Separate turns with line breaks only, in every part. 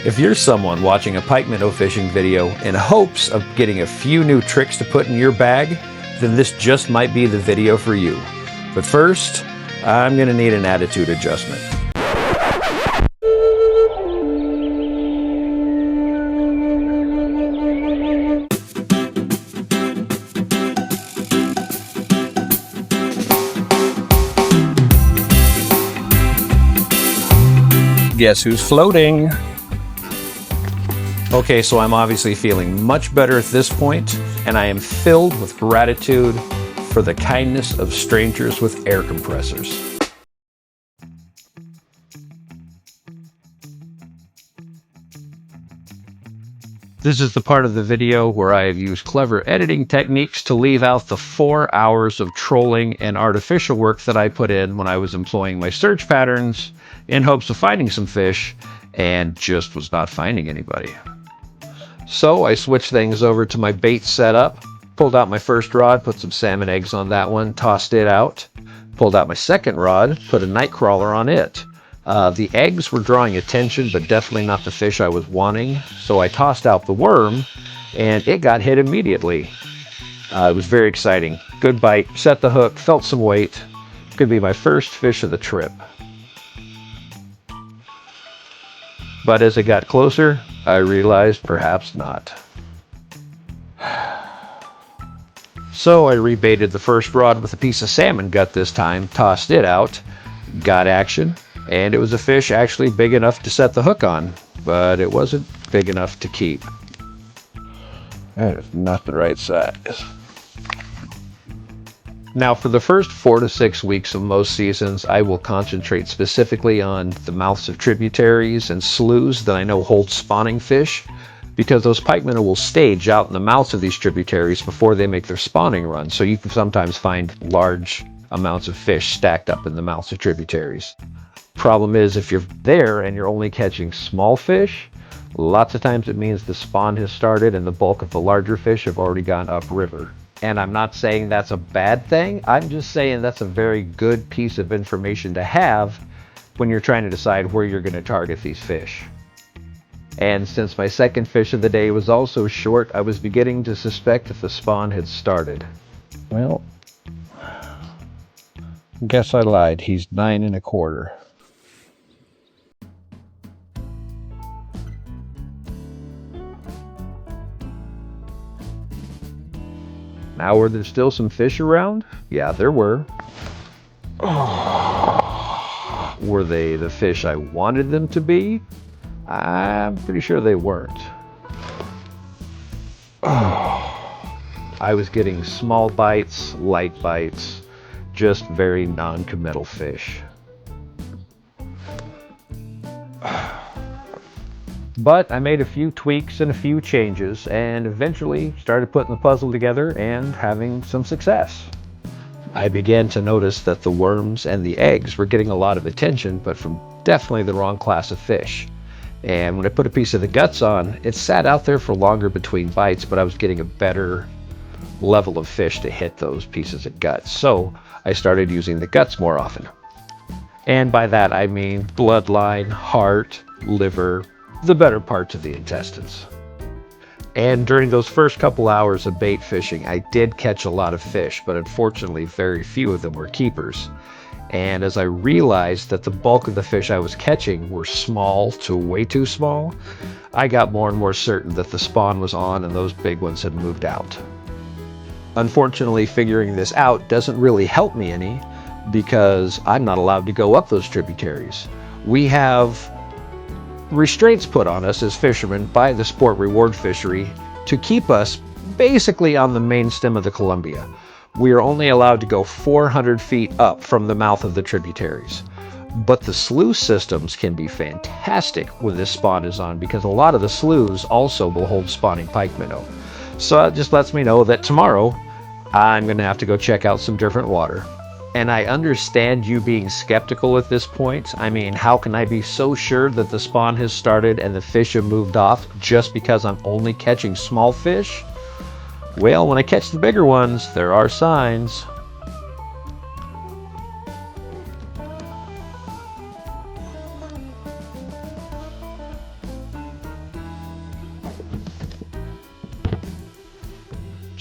If you're someone watching a pikeminnow fishing video in hopes of getting a few new tricks to put in your bag, then this just might be the video for you. But first, I'm going to need an attitude adjustment. Guess who's floating? Okay, so I'm obviously feeling much better at this point, and I am filled with gratitude for the kindness of strangers with air compressors. This is the part of the video where I have used clever editing techniques to leave out the 4 hours of trolling and artificial work that I put in when I was employing my search patterns in hopes of finding some fish, and just was not finding anybody. So I switched things over to my bait setup, pulled out my first rod, put some salmon eggs on that one, tossed it out, pulled out my second rod, put a night crawler on it. The eggs were drawing attention, but definitely not the fish I was wanting, so I tossed out the worm, and it got hit immediately. It was very exciting. Good bite, set the hook, felt some weight. Could be my first fish of the trip. But as it got closer, I realized perhaps not. So I rebaited the first rod with a piece of salmon gut this time, tossed it out, got action, and it was a fish actually big enough to set the hook on, but it wasn't big enough to keep. That is not the right size. Now, for the first 4 to 6 weeks of most seasons, I will concentrate specifically on the mouths of tributaries and sloughs that I know hold spawning fish, because those pikeminnow will stage out in the mouths of these tributaries before they make their spawning run, so you can sometimes find large amounts of fish stacked up in the mouths of tributaries. Problem is, if you're there and you're only catching small fish, lots of times it means the spawn has started and the bulk of the larger fish have already gone upriver. And I'm not saying that's a bad thing, I'm just saying that's a very good piece of information to have when you're trying to decide where you're going to target these fish. And since my second fish of the day was also short, I was beginning to suspect that the spawn had started. Well, guess I lied. He's 9 1/4. Now, were there still some fish around? Yeah, there were. Were they the fish I wanted them to be? I'm pretty sure they weren't. I was getting small bites, light bites, just very non-committal fish. But I made a few tweaks and a few changes, and eventually started putting the puzzle together and having some success. I began to notice that the worms and the eggs were getting a lot of attention, but from definitely the wrong class of fish. And when I put a piece of the guts on, it sat out there for longer between bites, but I was getting a better level of fish to hit those pieces of guts. So I started using the guts more often. And by that I mean bloodline, heart, liver, the better parts of the intestines. And during those first couple hours of bait fishing, I did catch a lot of fish, but unfortunately very few of them were keepers. And as I realized that the bulk of the fish I was catching were small to way too small, I got more and more certain that the spawn was on and those big ones had moved out. Unfortunately, figuring this out doesn't really help me any, because I'm not allowed to go up those tributaries. We have restraints put on us as fishermen by the sport reward fishery to keep us basically on the main stem of the Columbia. We are only allowed to go 400 feet up from the mouth of the tributaries. But the slough systems can be fantastic when this spawn is on, because a lot of the sloughs also will hold spawning pikeminnow. So it just lets me know that tomorrow I'm going to have to go check out some different water. And I understand you being skeptical at this point. I mean, how can I be so sure that the spawn has started and the fish have moved off just because I'm only catching small fish? Well, when I catch the bigger ones, there are signs.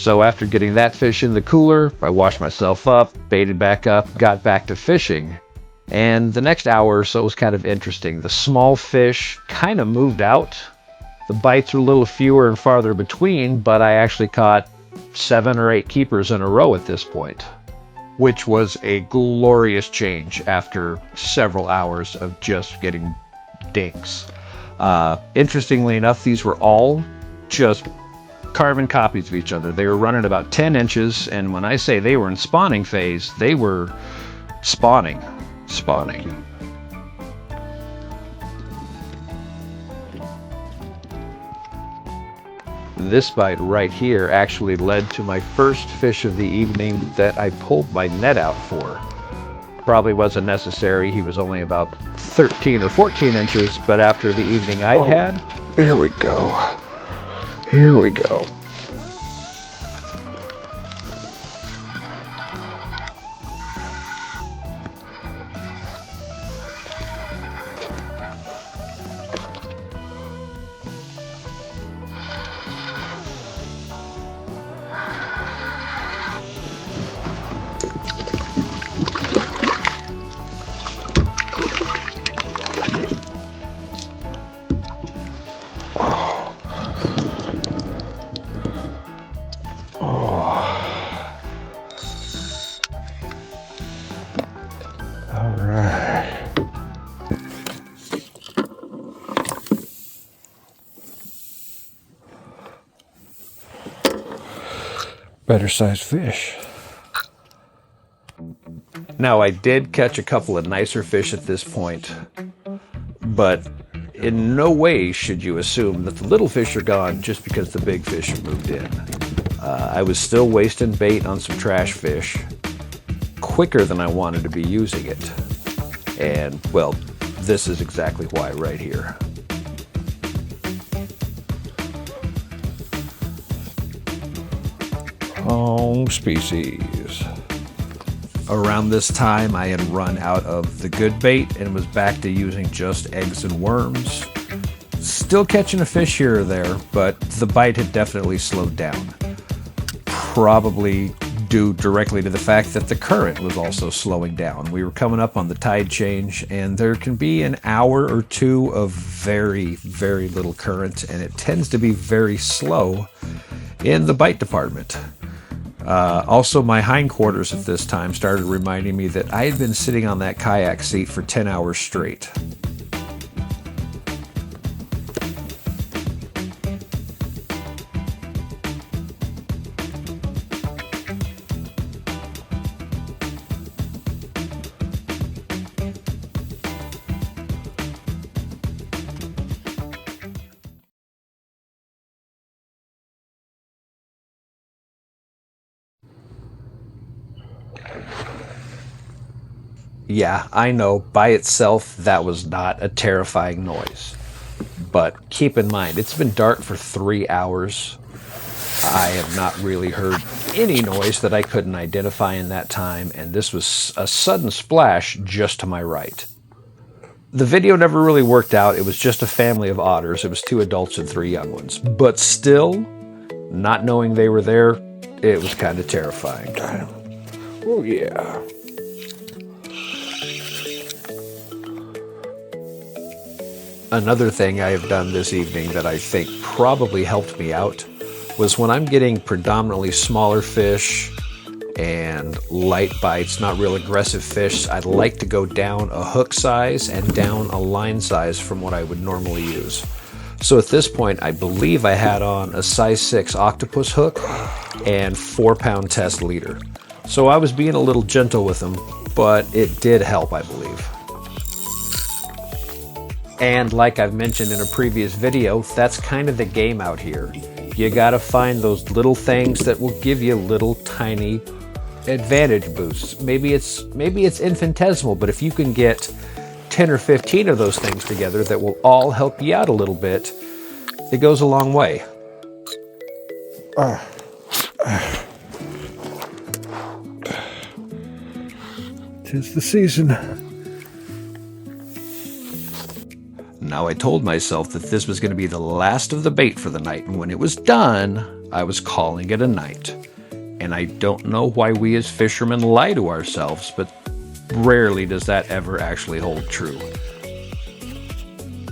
So after getting that fish in the cooler, I washed myself up, baited back up, got back to fishing. And the next hour or so was kind of interesting. The small fish kind of moved out. The bites were a little fewer and farther between, but I actually caught 7 or 8 keepers in a row at this point, which was a glorious change after several hours of just getting dinks. Interestingly enough, these were all just carbon copies of each other. They were running about 10 inches, and when I say they were in spawning phase, they were spawning. This bite right here actually led to my first fish of the evening that I pulled my net out for. Probably wasn't necessary. He was only about 13 or 14 inches, but after the evening I'd had...
Here we go. Here we go. Better sized fish.
Now, I did catch a couple of nicer fish at this point, but in no way should you assume that the little fish are gone just because the big fish have moved in. I was still wasting bait on some trash fish quicker than I wanted to be using it. And, well, this is exactly why right here.
Home species.
Around this time, I had run out of the good bait and was back to using just eggs and worms. Still catching a fish here or there, but the bite had definitely slowed down. Probably due directly to the fact that the current was also slowing down. We were coming up on the tide change, and there can be an hour or two of very, very little current, and it tends to be very slow in the bite department. Also, my hindquarters at this time started reminding me that I had been sitting on that kayak seat for 10 hours straight. Yeah, I know, by itself, that was not a terrifying noise. But keep in mind, it's been dark for 3 hours. I have not really heard any noise that I couldn't identify in that time, and this was a sudden splash just to my right. The video never really worked out. It was just a family of otters. It was 2 adults and 3 young ones. But still, not knowing they were there, it was kind of terrifying.
Oh, yeah.
Another thing I have done this evening that I think probably helped me out was when I'm getting predominantly smaller fish and light bites, not real aggressive fish, I'd like to go down a hook size and down a line size from what I would normally use. So at this point, I believe I had on a size 6 octopus hook and 4-pound test leader. So I was being a little gentle with them, but it did help, I believe. And like I've mentioned in a previous video, that's kind of the game out here. You gotta find those little things that will give you little tiny advantage boosts. Maybe it's infinitesimal, but if you can get 10 or 15 of those things together that will all help you out a little bit, it goes a long way.
'Tis the season.
Now, I told myself that this was going to be the last of the bait for the night, and when it was done, I was calling it a night. And I don't know why we as fishermen lie to ourselves, but rarely does that ever actually hold true.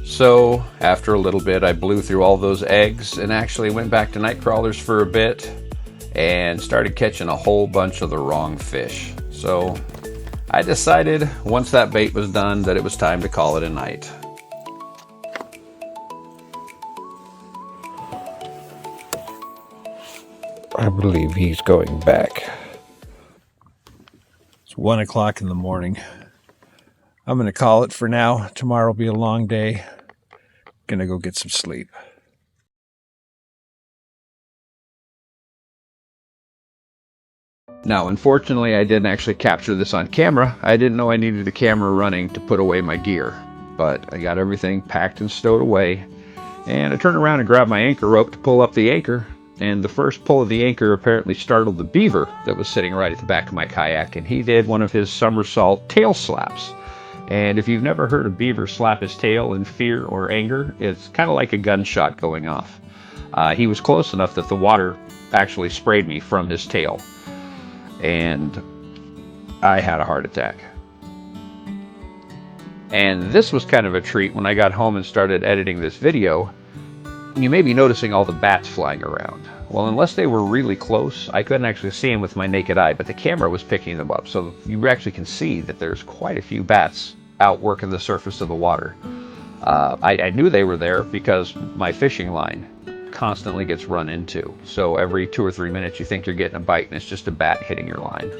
So, after a little bit, I blew through all those eggs and actually went back to night crawlers for a bit and started catching a whole bunch of the wrong fish. So, I decided once that bait was done that it was time to call it a night.
I believe he's going back.
It's 1 o'clock in the morning. I'm going to call it for now. Tomorrow will be a long day. Gonna go get some sleep.
Now, unfortunately, I didn't actually capture this on camera. I didn't know I needed the camera running to put away my gear. But I got everything packed and stowed away. And I turned around and grabbed my anchor rope to pull up the anchor. And the first pull of the anchor apparently startled the beaver that was sitting right at the back of my kayak. And he did one of his somersault tail slaps. And if you've never heard a beaver slap his tail in fear or anger, it's kind of like a gunshot going off. He was close enough that the water actually sprayed me from his tail. And I had a heart attack. And this was kind of a treat when I got home and started editing this video. You may be noticing all the bats flying around. Well, unless they were really close, I couldn't actually see them with my naked eye, but the camera was picking them up. So you actually can see that there's quite a few bats out working the surface of the water. I knew they were there because my fishing line constantly gets run into. So every 2 or 3 minutes you think you're getting a bite and it's just a bat hitting your line.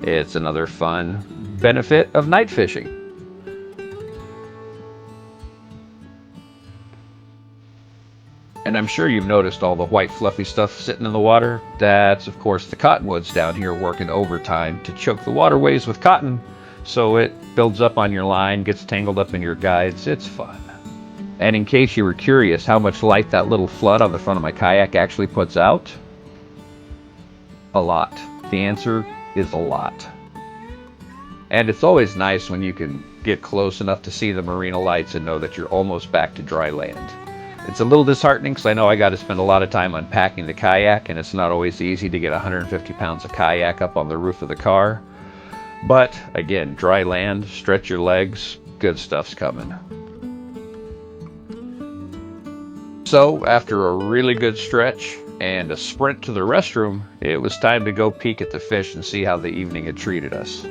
It's another fun benefit of night fishing. And I'm sure you've noticed all the white fluffy stuff sitting in the water. That's of course the cottonwoods down here working overtime to choke the waterways with cotton, so it builds up on your line, gets tangled up in your guides. It's fun. And in case you were curious how much light that little flood on the front of my kayak actually puts out, a lot. The answer is a lot. And it's always nice when you can get close enough to see the marina lights and know that you're almost back to dry land. It's a little disheartening because I know I got to spend a lot of time unpacking the kayak, and it's not always easy to get 150 pounds of kayak up on the roof of the car. But again, dry land, stretch your legs, good stuff's coming. So after a really good stretch and a sprint to the restroom, it was time to go peek at the fish and see how the evening had treated us.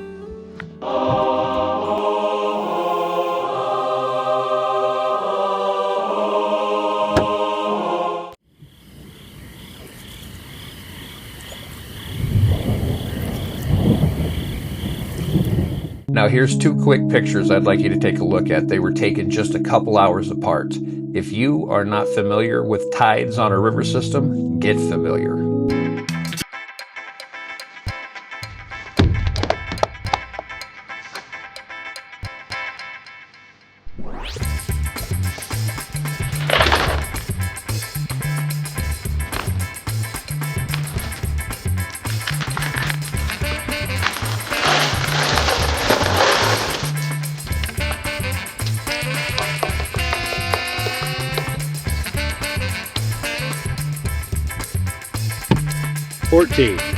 Now here's 2 quick pictures I'd like you to take a look at. They were taken just a couple hours apart. If you are not familiar with tides on a river system, get familiar.
$14.